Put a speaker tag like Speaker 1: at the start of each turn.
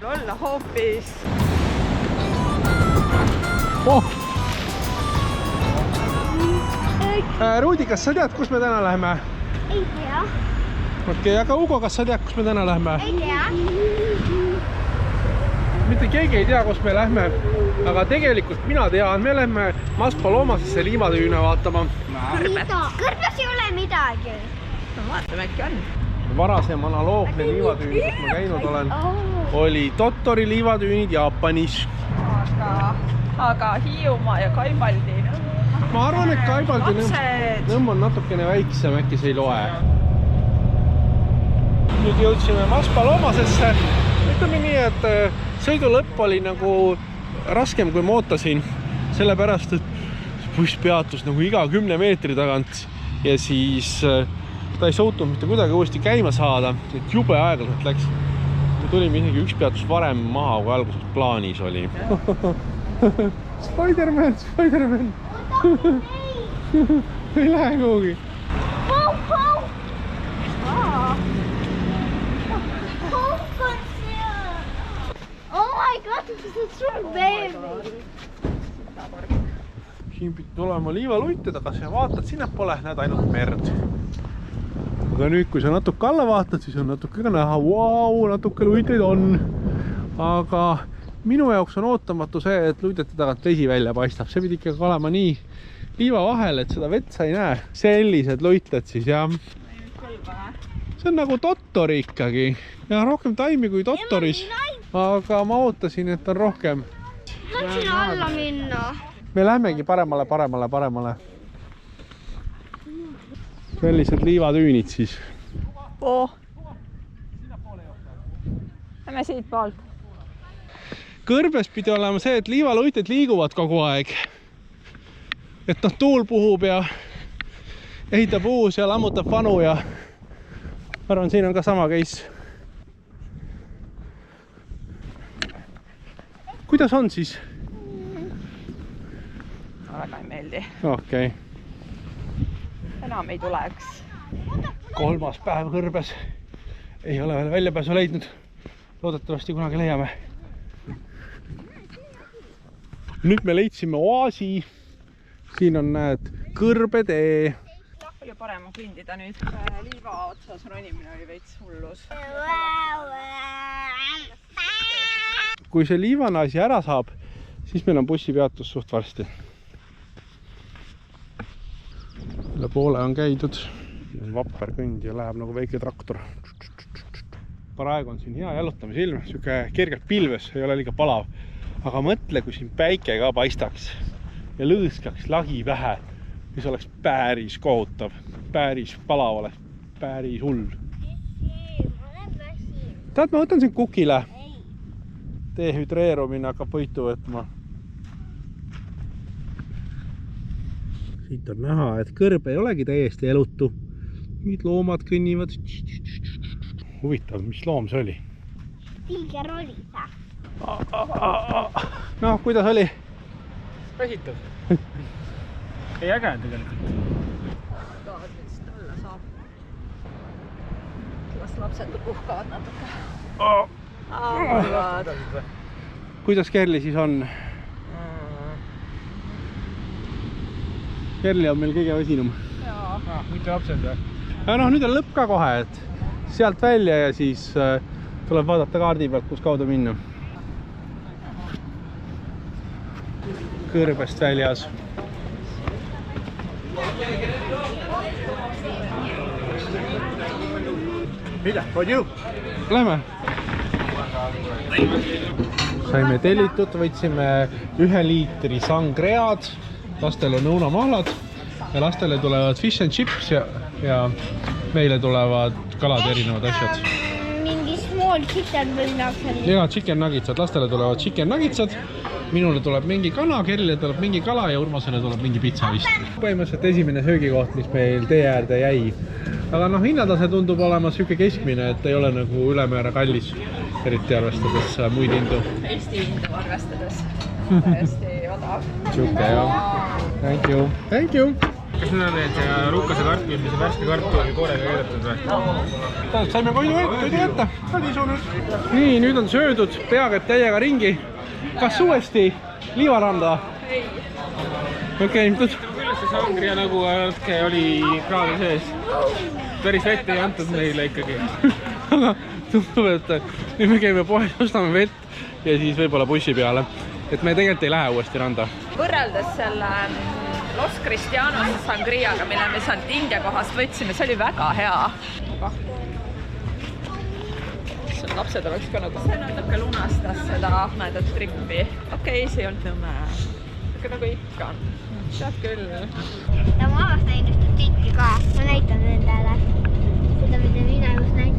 Speaker 1: olla hoopis.
Speaker 2: Ruudi, kas sa tead, kus me täna läheme?
Speaker 3: Ei tea.
Speaker 2: Okei, aga Ugo, kas sa tead, kus me täna läheme?
Speaker 3: Ei tea.
Speaker 2: Mitte keegi ei tea, kus me lähme, aga tegelikult mina tean, me lähme Maspalomasesse liivatüüne vaatama.
Speaker 3: Kõrbes ei ole midagi.
Speaker 1: No vaatame, äkki on.
Speaker 2: Varasem analoogne liivatüün, kus ma käinud olen, oli Tottori liivatüünid Jaapanis.
Speaker 1: Aga Hiiumaa ja Kaibaldi.
Speaker 2: Ma arvan, et Kaibaldi nõmm on natukene väiksem, äkki see ei loe. Nüüd jõudsime Maspalomasesse. Ütleme nii, et sõidu lõpp oli nagu raskem, kui ma ootasin. Sellepärast, et buss peatus nagu iga 10 meetri tagant ja siis ta ei suutnud mitte kuidagi uuesti käima saada. Et jube aeglaselt läks. Me tulime isegi üks peatus varem maha, kui alguses plaanis oli. Spider-Man! Ei lähe kuhugi.
Speaker 3: Oh my god, this is a true baby.
Speaker 2: Siin pidi tulema liivaluited, aga sa vaatad sinnapoole, näed ainult merd. Aga nüüd, kui sa natuke alla vaatad, siis on natuke ka näha, natuke luiteid on. Aga minu jaoks on ootamatu see, et luidete tagant vesi välja paistab. See pidi ikkagi olema nii liiva vahel, et seda vett sa ei näe. Sellised luited siis, jah. See on nagu Tottori ikkagi. Ja rohkem taimi kui Tottoris. Aga ma ootasin, et on rohkem.
Speaker 3: Läksin alla minna.
Speaker 2: Me lähmegi paremale. Sellised liivatüünid siis.
Speaker 1: Lähme siit poolt.
Speaker 2: Kõrbes pidi olema see, et liivaluited liiguvad kogu aeg. Et tuul puhub ja ehitab uus ja lammutab vanu ja ma arvan, siin on ka sama case. Kuidas on siis?
Speaker 1: Väga ei meeldi.
Speaker 2: Okei.
Speaker 1: Enam ei tuleks.
Speaker 2: 3. päev Kõrbes. Ei ole veel väljapääsu leidnud. Loodetavasti kunagi leiame. Nüüd me leidsime oasi. Siin on, näed, Kõrbetee.
Speaker 1: Palju parem on kõndida nüüd. Liiva otsas ronimine oli veits hullus.
Speaker 2: Kui see liivane asi ära saab, siis meil on bussipeatus suht varsti. Selle poole on käidud. Vapper kõnd ja läheb nagu väike traktor. Praegu on siin hea jalutamise ilm. Süke kergelt pilves, ei ole liiga palav. Aga mõtle, kui siin päike ka paistaks ja lõõskaks lagi vähe, siis oleks päris kohutav. Päris palav oleks, päris hull. Tead, ma võtan siin kukile. Dehüdreerumine hakkab võitu võtma. Siit on näha, et Kõrbe ei olegi täiesti elutu. Nüüd loomad kõnnivad. Huvitav, mis loom see oli?
Speaker 3: Tiiger oli see.
Speaker 2: No, kuidas oli?
Speaker 4: Väsitav. Ei äge tegelikult.
Speaker 1: Tahad vist alla saab. Las lapsed puhkavad natuke.
Speaker 2: Kuidas Kerli siis on? Kerli on meil kõige väsinum.
Speaker 4: Mitte lapsed või?
Speaker 2: No, nüüd on lõpp ka kohe, et sealt välja ja siis tuleb vaadata kaardi pealt, kus kaudu minna. Kõrbest väljas.
Speaker 4: Mida? Odju?
Speaker 2: Lähme. Saime tellitud, võtsime 1 liitri sangread, lastel on õunamahlad ja lastele tulevad fish and chips ja meile tulevad kalad erinevad asjad.
Speaker 3: Mingi small chicken või midagi.
Speaker 2: Ja chicken nuggetsad, lastele tulevad chicken nuggetsad, minule tuleb mingi kana, Kerlile tuleb mingi kala ja Urmasele tuleb mingi pitsa vist. Põhimõtteliselt esimene söögikoht, mis meil tee äärde jäi. Aga hinnatase tundub olema süke keskmine, et ei ole nagu ülemäära kallis, eriti arvestades muid hindu.
Speaker 1: Eesti hindu arvestades. Täiesti odav.
Speaker 2: Süke, jah. Thank you. Thank you.
Speaker 4: Kas need on need rukkase kartulid, mis on värske kartuli koorega keedetud või?
Speaker 2: Saime toidu kätte, oli isu nüüd. Nii, nüüd on söödud, pea käib täiega ringi. Kas uuesti liivaranda?
Speaker 1: Ei.
Speaker 2: Okei,
Speaker 4: Küll see sangria nagu oli kraadi sees. Päris vett ei antud meile ikkagi.
Speaker 2: Aga tundub, et nüüd me käime poes, ostame vett ja siis võib-olla bussi peale. Et me tegelikult ei lähe uuesti randa.
Speaker 1: Võrreldes selle Los Cristianos sangriaga, mille me sealt India kohast võtsime, see oli väga hea. Lapsed oleks ka nagu, see natuke lunastas seda ahmedat trippi. Okei, see ei olnud nõme. Aga nagu ikka. Tead küll.
Speaker 3: Ja ma avastan just triiki ka. Ma näitan nendele. Seda, mida mina just näitan.